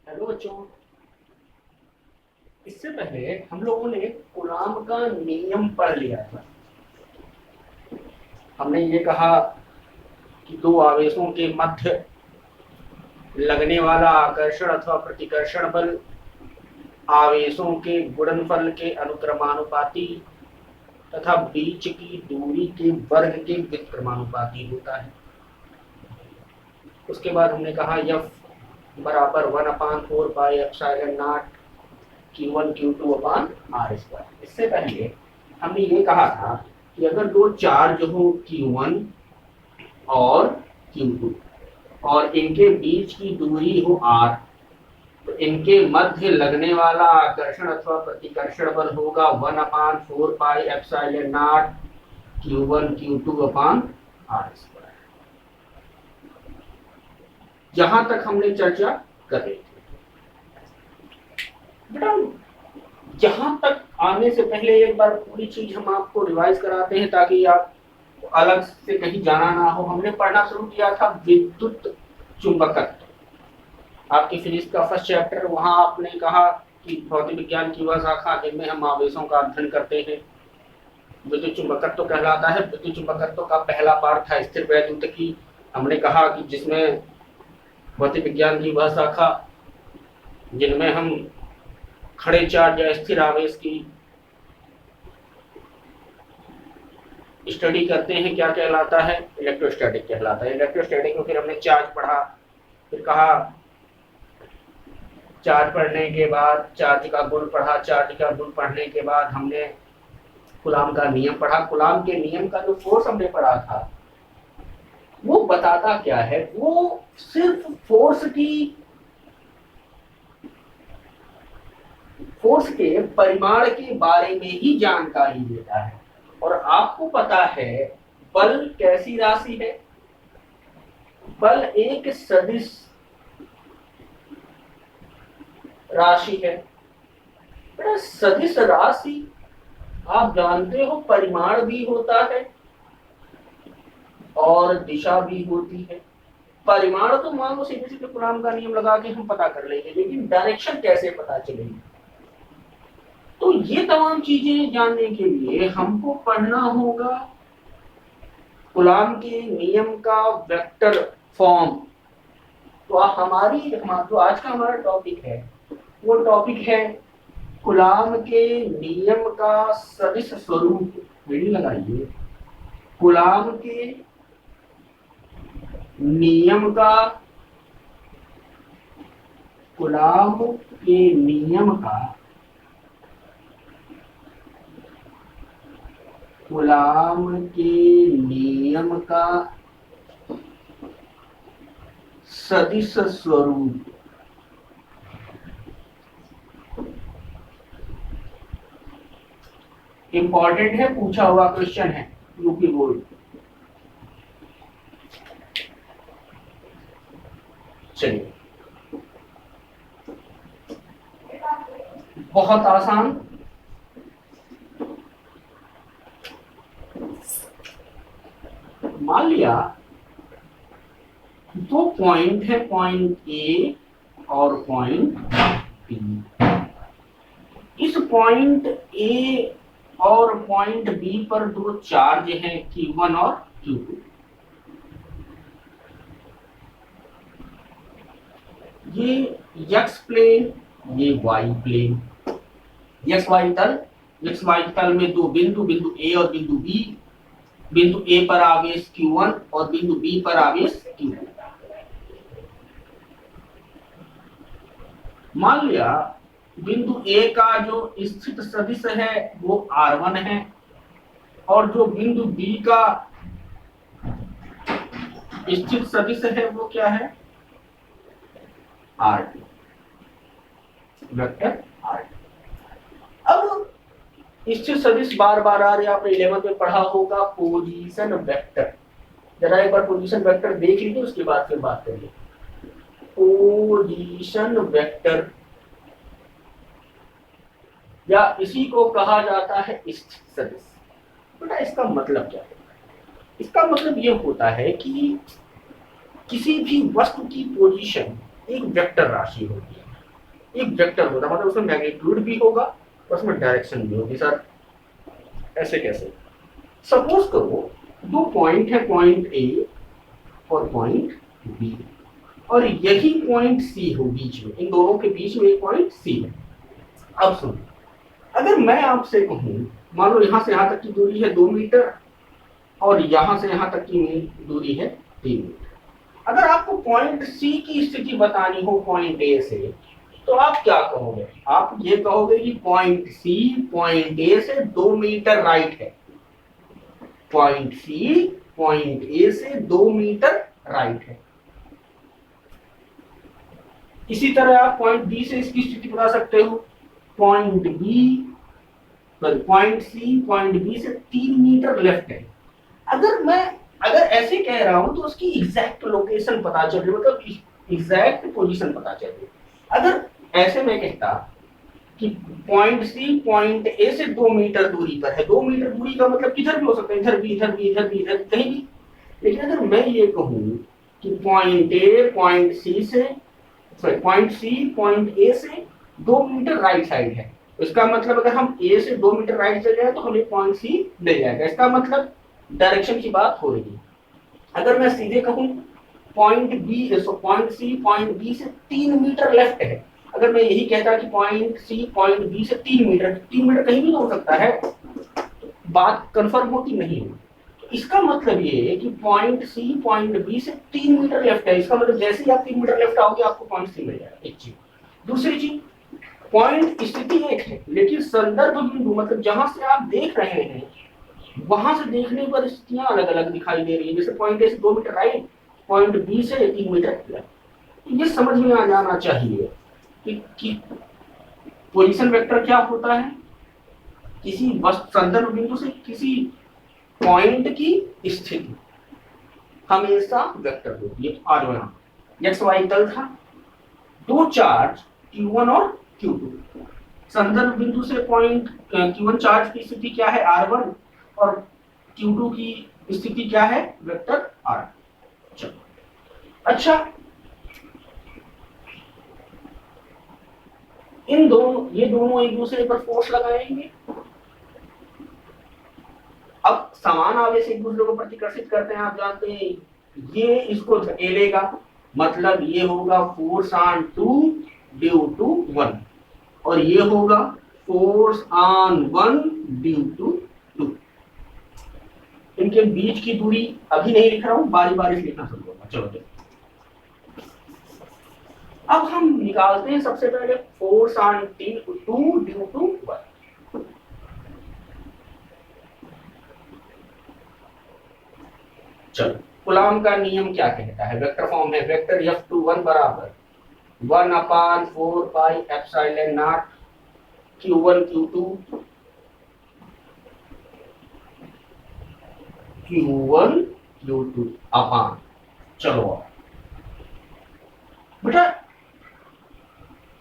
Hello बच्चों। इससे पहले हम लोगों ने कूलाम का नियम पढ़ लिया था। हमने ये कहा कि दो आवेशों के मध्य लगने वाला आकर्षण अथवा प्रतिकर्षण बल आवेशों के गुणनफल के अनुक्रमानुपाती तथा बीच की दूरी के वर्ग के व्युत्क्रमानुपाती होता है। उसके बाद हमने कहा F बराबर 1/4 pi epsilon naught Q1 Q2 अपान R²। इससे पहले हमने ये कहा था कि अगर दो चार्ज हो Q1 और Q2 और इनके बीच की दूरी हो R, तो इनके मध्य लगने वाला आकर्षण अथवा प्रतिकर्षण बल होगा 1/4 pi epsilon naught Q1 Q2 अपान R²। जहां तक हमने चर्चा कर रही थी बेटा, यहां तक आने से पहले एक बार पूरी चीज हम आपको रिवाइज कराते हैं ताकि आप अलग से कहीं जाना ना हो। हमने पढ़ना शुरू किया था विद्युत चुंबकत्व, आपकी फिजिक्स का फर्स्ट चैप्टर। वहां आपने कहा कि भौतिक विज्ञान की वह शाखा जिनमें हम आवेशों का अध्ययन करते हैं विद्युत चुंबकत्व कहलाता है। विद्युत चुंबकत्व का पहला पार्ट था स्थिर वैद्युतिकी। हमने कहा कि जिसमें भौतिक विज्ञान की वह शाखा जिनमें हम खड़े चार्ज या स्थिर आवेश की स्टडी करते हैं क्या कहलाता है, इलेक्ट्रोस्टैटिक कहलाता है। इलेक्ट्रोस्टैटिक में फिर हमने चार्ज पढ़ा, फिर कहा चार्ज पढ़ने के बाद चार्ज का गुण पढ़ा, चार्ज का गुण पढ़ने के बाद हमने कूलाम का नियम पढ़ा। कूलाम के नियम का जो फोर्स हमने पढ़ा था वो बताता क्या है, वो सिर्फ फोर्स के परिमाण के बारे में ही जानकारी देता है। और आपको पता है बल कैसी राशि है, बल एक सदिश राशि है। सदिश राशि आप जानते हो परिमाण भी होता है और दिशा भी होती है। परिमाण तो मान लो सीधे सीधे कूलाम का नियम लगा के हम पता कर लेंगे, लेकिन डायरेक्शन कैसे पता चलेगी। तो ये तमाम चीजें जानने के लिए हमको पढ़ना होगा कूलाम के नियम का वेक्टर फॉर्म। तो जो आज का हमारा टॉपिक है वो टॉपिक है कूलाम के नियम का सदिश स्वरूप। रीडिंग लगाइए, कूलाम के नियम का कूलाम के नियम का कूलाम के नियम का सदिश स्वरूप। इंपॉर्टेंट है, पूछा हुआ क्वेश्चन है यूपी बोर्ड। चलिए, बहुत आसान। मान लिया दो पॉइंट है, पॉइंट ए और पॉइंट बी। इस पॉइंट ए और पॉइंट बी पर दो चार्ज हैं Q1 और Q2। ये x प्लेन, ये y प्लेन, एक्स वाई तल में दो बिंदु, बिंदु ए और बिंदु बी। बिंदु ए पर आवेश Q1 और बिंदु बी पर आवेश Q2। मान लिया बिंदु ए का जो स्थित सदिश है वो R1 है और जो बिंदु बी का स्थित सदिश है वो क्या है, R2, वेक्टर R2। अब स्थित सदिश बार बार आ रहे, आपने 11th में पढ़ा होगा पोजीशन वेक्टर। जरा एक बार पोजीशन वेक्टर देख लीजिए, उसके बाद फिर बात करिए। पोजीशन वेक्टर या इसी को कहा जाता है स्थित सदिश। बेटा इसका मतलब क्या है? इसका मतलब यह होता है कि किसी भी वस्तु की पोजीशन एक वेक्टर राशि होती है। एक वेक्टर होता है, मतलब उसमें मैग्नीट्यूड भी होगा और उसमें डायरेक्शन भी होगी। सर ऐसे कैसे? सपोज करो दो पॉइंट है, पॉइंट ए और पॉइंट बी, और यही पॉइंट सी हो बीच में, इन दोनों के बीच में एक पॉइंट सी है। अब सुनो, अगर मैं आपसे कहूं, मान लो यहां से यहां तक की दूरी है 2 मीटर और यहां से यहां तक की दूरी है 3 मीटर। अगर आपको पॉइंट सी की स्थिति बतानी हो पॉइंट ए से, तो आप क्या कहोगे? आप ये कहोगे कि पॉइंट सी पॉइंट ए से 2 मीटर राइट है। पॉइंट सी पॉइंट ए से 2 मीटर राइट है। इसी तरह आप पॉइंट बी से इसकी स्थिति बता सकते हो। पॉइंट सी पॉइंट बी से 3 मीटर लेफ्ट है। अगर ऐसे कह रहा हूं तो उसकी एग्जैक्ट लोकेशन पता चल रही, मतलब एग्जैक्ट पोजीशन पता चल रही। अगर ऐसे मैं कहता कि पॉइंट सी पॉइंट ए से 2 मीटर दूरी पर है, 2 मीटर दूरी का मतलब किधर भी हो सकता है, इधर भी, इधर भी, इधर भी, इधर कहीं भी। लेकिन अगर मैं ये कहूं कि point A point C point A से 2 मीटर राइट साइड है, इसका मतलब अगर हम ए से 2 मीटर राइट चले जाए तो हमें पॉइंट सी मिल जाएगा। इसका मतलब डायरेक्शन की बात हो रही है। अगर मैं सीधे कहूं पॉइंट सी पॉइंट बी से 3 मीटर लेफ्ट है, अगर मैं यही कहता कि पॉइंट सी पॉइंट बी से 3 मीटर, 3 मीटर कहीं भी तो हो सकता है, बात कंफर्म होती नहीं है। तो इसका मतलब ये है कि पॉइंट सी पॉइंट बी से 3 मीटर लेफ्ट है। इसका मतलब जैसे ही आप 3 मीटर लेफ्ट आओगे आपको पॉइंट सी मिल जाएगा। एक चीज। दूसरी चीज, पॉइंट स्थिति एक है लेकिन संदर्भ बिंदु, मतलब जहां से आप देख रहे हैं वहां से देखने पर स्थितियां अलग अलग दिखाई दे रही है। जैसे पॉइंट ए से 2 मीटर राइट, पॉइंट बी से 3 मीटर लेफ्ट। ये समझ में आ जाना चाहिए कि पोजीशन वेक्टर क्या होता है। किसी संदर्भ बिंदु से किसी पॉइंट की स्थिति हमेशा वेक्टर होती है। आज यहां एक्स वाई तल था, दो चार्ज Q1 और Q2, संदर्भ बिंदु से पॉइंट Q1 चार्ज की स्थिति क्या है R1 और Q2 की स्थिति क्या है वेक्टर R। चलो अच्छा, ये दोनों एक दूसरे पर फोर्स लगाएंगे। अब समान आवेश एक दूसरे को प्रतिकर्षित करते हैं, आप जानते हैं। ये इसको धकेलेगा, मतलब ये होगा फोर्स ऑन 2 ड्यू टू 1, और ये होगा फोर्स ऑन 1 ड्यू टू 2। इनके बीच की दूरी अभी नहीं लिख रहा हूं, बारी बारी लिखना शुरू होगा। चलो देखो, अब हम निकालते हैं सबसे पहले फोर्स ऑन 2 ड्यू टू 1। चलो, कूलॉम का नियम क्या कहता है? वेक्टर फॉर्म है, वेक्टर F21 बराबर 1/4 pi epsilon naught Q1 Q2 अपान। चलो बेटा,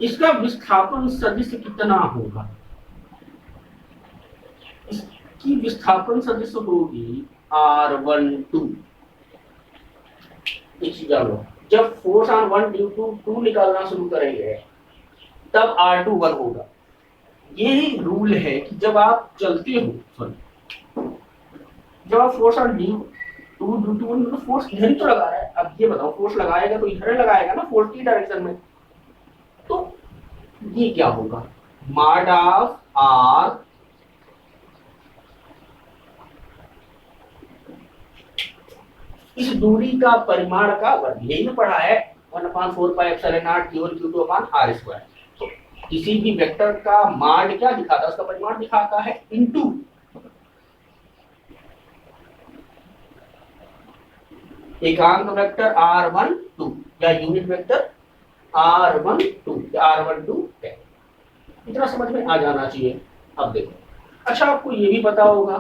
इसका विस्थापन सदिश कितना होगा? इसकी विस्थापन सदिश होगी R12। जब फोर्स ऑन 1 ड्यू टू 2 निकालना शुरू करेंगे तब R21 होगा। यही रूल है कि जब आप चलते हो, जब आप force on due to due to 1, तो फोर्स इधर ही तो लगा रहा है। अब ये बताओ, फोर्स लगाएगा तो इधर लगाएगा ना, फोर्स की डायरेक्शन में। तो ये क्या होगा? मॉड ऑफ R इस दूरी का परिमाण का वर्ग, यही तो पढ़ा है 1/4 pi epsilon naught Q1 Q2 अपान R²। तो किसी भी वेक्टर का मॉड क्या दिखाता है? उसका परिमाण दिखाता है इनटू एकांक वेक्टर R12 या यूनिट वेक्टर R12 या R12। इतना समझ में आ जाना चाहिए। अब देखो, अच्छा आपको ये भी पता होगा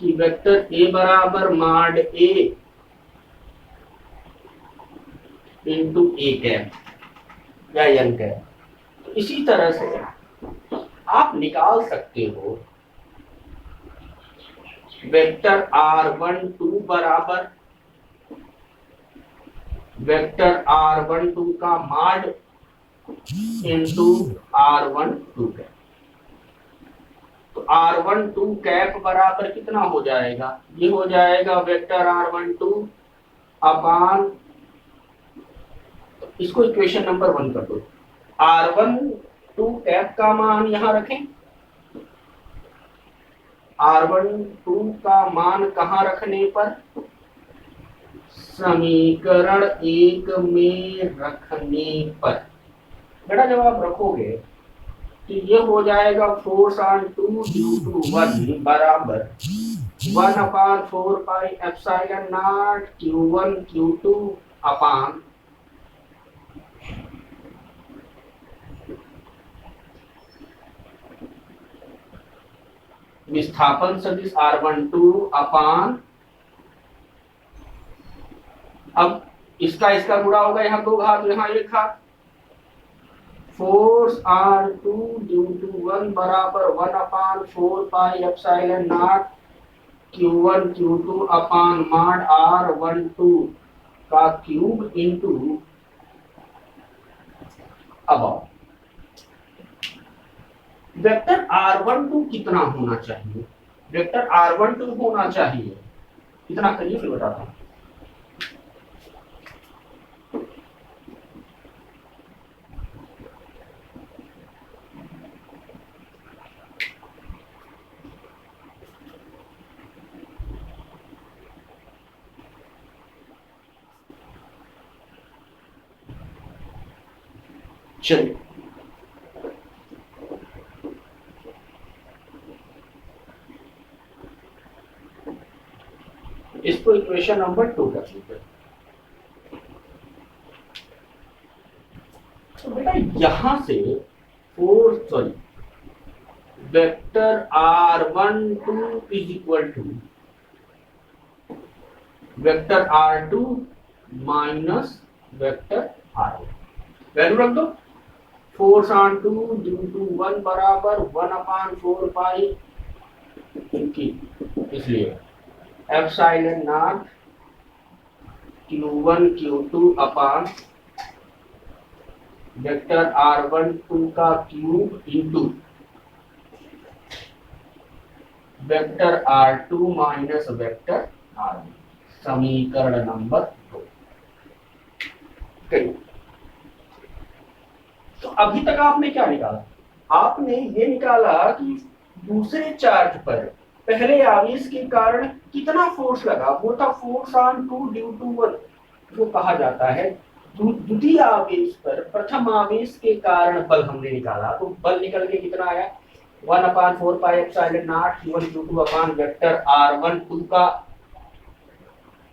कि वेक्टर A बराबर mod A into A cap या एन कैप। तो इसी तरह से आप निकाल सकते हो वेक्टर R12 बराबर वेक्टर R12 का मॉड इंटू R12 कैप। तो R12 कैप बराबर कितना हो जाएगा, ये हो जाएगा वेक्टर R12 अपान, इसको इक्वेशन नंबर 1 कर दो। R12 कैप का मान यहां रखें, R12 का मान कहां रखने पर, समीकरण 1 में रखने पर। बेटा जब आप रखोगे तो ये हो जाएगा फोर्स ऑन 2 ड्यू टू 1 बराबर 1/4 pi epsilon naught Q1 Q2 अपान विस्थापन सदिश R12 अपान, अब इसका गुणा होगा, यहाँ 2 घात यहाँ 1 घात, फोर्स R2 ड्यू टू 1 बराबर 1/4 pi epsilon naught Q1 Q2 अपान मॉड R12 का क्यूब इंटू, अब वेक्टर R12 कितना होना चाहिए, वेक्टर R12 होना चाहिए कितना, करिए फिर बताता हूं। चलिए इसको इक्वेशन नंबर 2 कर लीजिए। तो बेटा यहां से vector R12 is equal to vector R2 minus vector R1, value रख दो। फोर्स ऑन 2 ड्यू टू 1 बराबर 1/4 पाई, इसलिए एप्सिलॉन नॉट Q1 Q2 अपान वेक्टर R12 का cube into vector R2 minus vector R1, समीकरण नंबर 2। तो अभी तक आपने क्या निकाला, आपने ये निकाला कि दूसरे चार्ज पर पहले आवेश के कारण कितना फोर्स लगा, वो था फोर्स ऑन 2 ड्यू टू 1, जो कहा जाता है द्वितीय आवेश पर प्रथम आवेश के कारण बल हमने निकाला। तो बल निकल के कितना आया, 1/4 pi epsilon naught Q1 Q2 अपान वेक्टर R12 का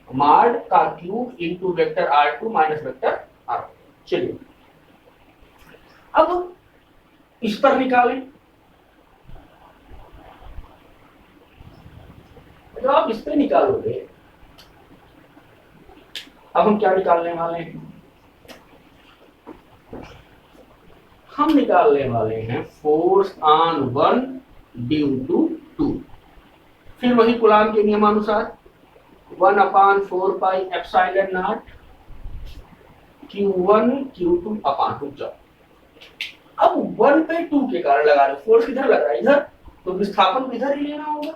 मॉड का cube into vector R2 minus vector R1। चलिए अब इस पर निकालें, जब आप इस पे निकालोगे, अब हम क्या निकालने वाले हैं, हम निकालने वाले हैं फोर्स ऑन 1 ड्यू टू 2, फिर वही कूलाम के नियमानुसार 1/4 pi epsilon naught Q1 Q2 अपान 2। अब 1 पे 2 के कारण लगा रहे, फोर्स किधर लग रहा है, इधर, तो विस्थापन इधर ही लेना होगा।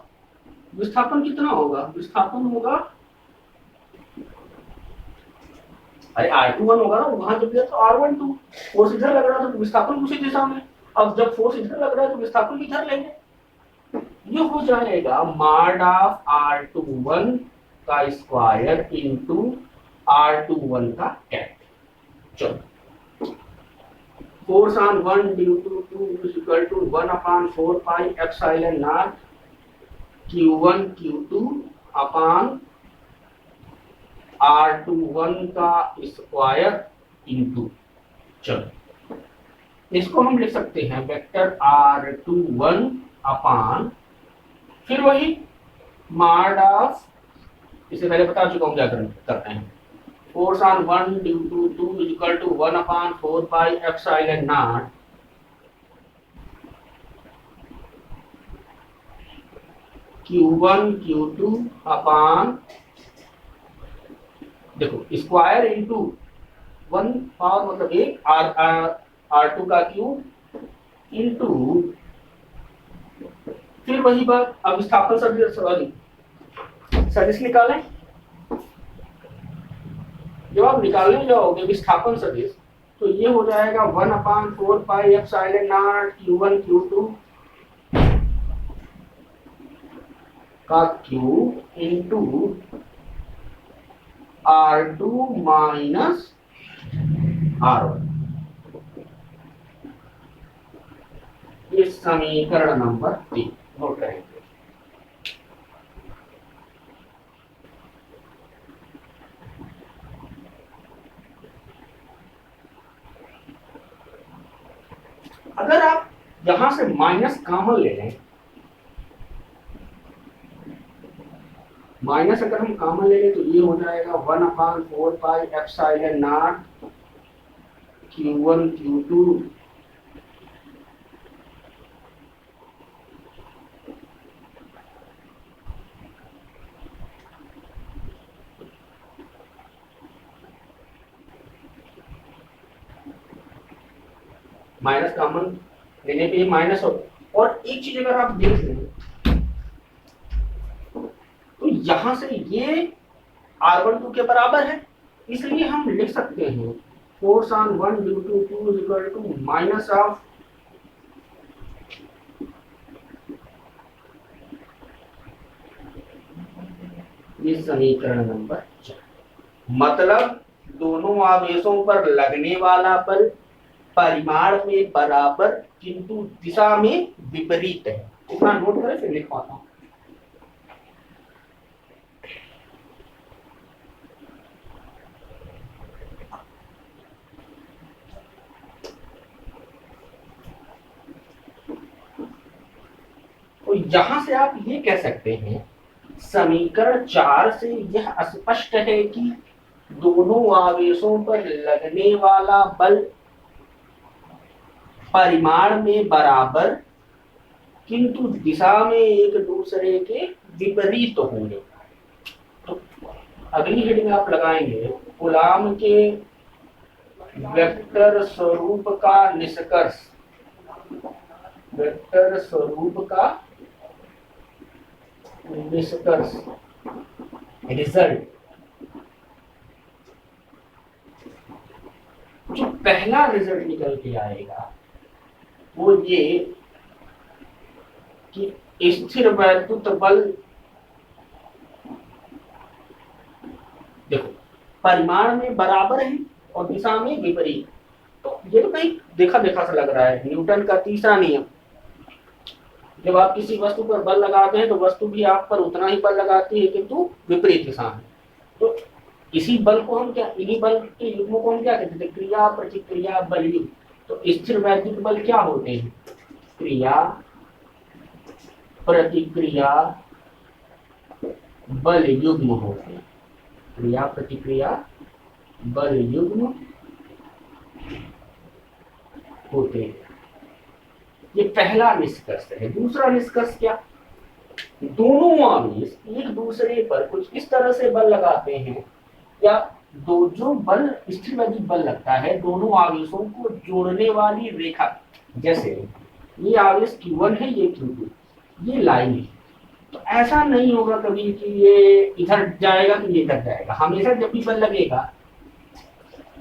विस्थापन कितना होगा, विस्थापन होगा, अरे R21 होगा ना, वहां जब दिया तो R12, फोर्स इधर लग रहा था तो विस्थापन उसी दिशा में, अब जब फोर्स इधर लग रहा है तो विस्थापन भी इधर लेंगे, ये हो जाएगा मॉड ऑफ R21 का स्क्वायर इंटू R21 का कैप। चलो force on 1 due to 2 is equal to 1/4 pi epsilon naught Q1 Q2 upon R21 का स्क्वायर इंटू, चलो इसको हम लिख सकते हैं वेक्टर R21 अपान, फिर वही मॉड ऑफ, इसे पहले बता चुका हूं क्या करते हैं, force on 1 due to 2 is equal to 1/4 pi epsilon naught Q1 Q2 upon, देखो स्क्वायर इंटू 1 पावर मतलब 1, R2 का क्यूब इंटू, फिर वही बात, अब विस्थापन सदिश, सॉरी सदिश निकालें। जब आप निकालने जाओगे विस्थापन सदिश तो ये हो जाएगा 1/4 pi epsilon naught Q1 Q2 का cube into R2 minus R1। ये समीकरण नंबर 3 नोट करेंगे। अगर आप यहां से माइनस कॉमन ले लें, माइनस अगर हम कॉमन ले लें तो ये हो जाएगा 1/4 pi epsilon naught Q1 Q2 minus common लेने पे माइनस हो। और एक चीज अगर आप देख लें तो यहां से ये R12 के बराबर है, इसलिए हम लिख सकते हैं force on 1 due to 2 is equal to minus of ये समीकरण नंबर 4। मतलब दोनों आवेशों पर लगने वाला बल परिमाण में बराबर किंतु दिशा में विपरीत है। इतना नोट करें फिर लिख पाता हूं। तो यहां से आप ये कह सकते हैं समीकरण 4 से यह स्पष्ट है कि दोनों आवेशों पर लगने वाला बल परिमाण में बराबर किंतु दिशा में एक दूसरे के विपरीत होंगे। तो अगली हेडिंग आप लगाएंगे कूलाम के वेक्टर स्वरूप का निष्कर्ष, वेक्टर स्वरूप का निष्कर्ष, रिजल्ट। जो पहला रिजल्ट निकल के आएगा वो ये कि स्थिर वैद्युत बल, देखो परिमाण में बराबर है और दिशा में विपरीत। तो ये तो कहीं देखा देखा सा लग रहा है, न्यूटन का तीसरा नियम। जब आप किसी वस्तु पर बल लगाते हैं तो वस्तु भी आप पर उतना ही बल लगाती है किंतु विपरीत दिशा में। तो इसी बल को हम क्या, इन्हीं बल के युग्मों को हम क्या कहते हैं, क्रिया प्रतिक्रिया बल युग्म। तो स्थिर वैद्युत बल क्या होते हैं, क्रिया प्रतिक्रिया बल युग्म होते हैं, क्रिया प्रतिक्रिया बल युग्म होते हैं। ये पहला निष्कर्ष है। दूसरा निष्कर्ष क्या, दोनों आवेश एक दूसरे पर कुछ इस तरह से बल लगाते हैं या दो जो बल स्थिर वैद्युत बल लगता है दोनों आवेशों को जोड़ने वाली रेखा, जैसे ये आवेश Q1 है, ये Q2, ये लाइन है। तो ऐसा नहीं होगा कभी कि ये इधर जाएगा तो ये इधर जाएगा। हमेशा जब भी बल लगेगा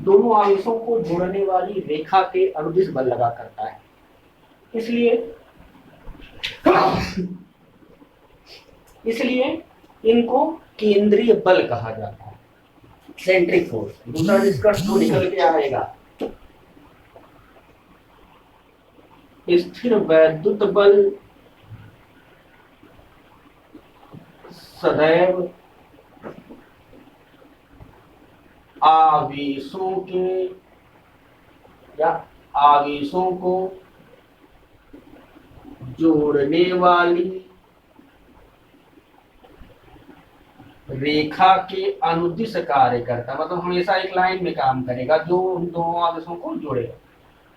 दोनों आवेशों को जोड़ने वाली रेखा के अनुदिश बल लगा करता है। इसलिए इनको केंद्रीय बल कहा जाता है, सेंट्रिक फोर्स। दूसरा निष्कर्ष जो निकल के आएगा, स्थिर वैद्युत बल सदैव आवेशों के या आवेशों को जोड़ने वाली रेखा के अनुदिश कार्य करता, मतलब हमेशा एक लाइन में काम करेगा जो उन दोनों आवेशों को जोड़ेगा,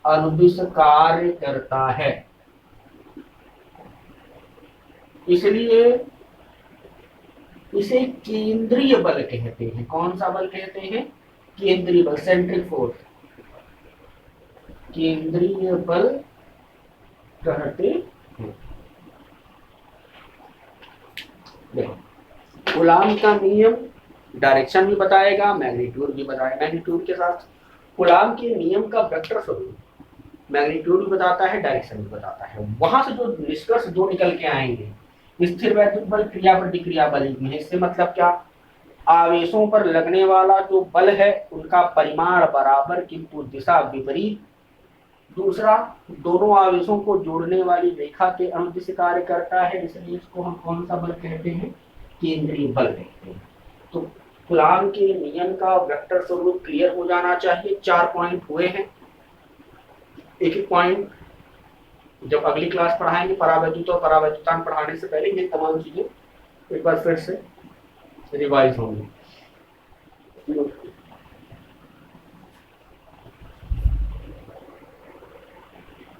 अनुदिश कार्य करता है। इसलिए इसे केंद्रीय बल कहते हैं। कौन सा बल कहते हैं, केंद्रीय बल, सेंट्रिक फोर्स। केंद्रीय बल कहते हैं। देखो, कूलाम का नियम डायरेक्शन भी बताएगा, मैग्नीट्यूड भी बताएगा। मैग्नीट्यूड के साथ कूलाम के नियम का वेक्टर स्वरूप मैग्नीट्यूड भी बताता है, डायरेक्शन भी बताता है। वहां से जो निष्कर्ष दो निकल के आएंगे, स्थिर वैद्युत बल, क्रिया प्रतिक्रिया बल में, इससे मतलब क्या, आवेशों पर लगने वाला जो बल है उनका परिमाण बराबर किंतु दिशा विपरीत। दूसरा, दोनों आवेशों को जोड़ने वाली रेखा के अनुदिश कार्य करता है, इसलिए इसको हम कौन सा बल कहते हैं, केंद्रीय बल कहते हैं। तो कूलाम के नियम का वेक्टर स्वरूप क्लियर हो जाना चाहिए। 4 पॉइंट हुए हैं। एक एक पॉइंट जब अगली क्लास पढ़ाएंगे, परावैद्युत और परावैद्युतांक पढ़ाने से पहले ये तमाम चीजें एक बार फिर से रिवाइज होंगी।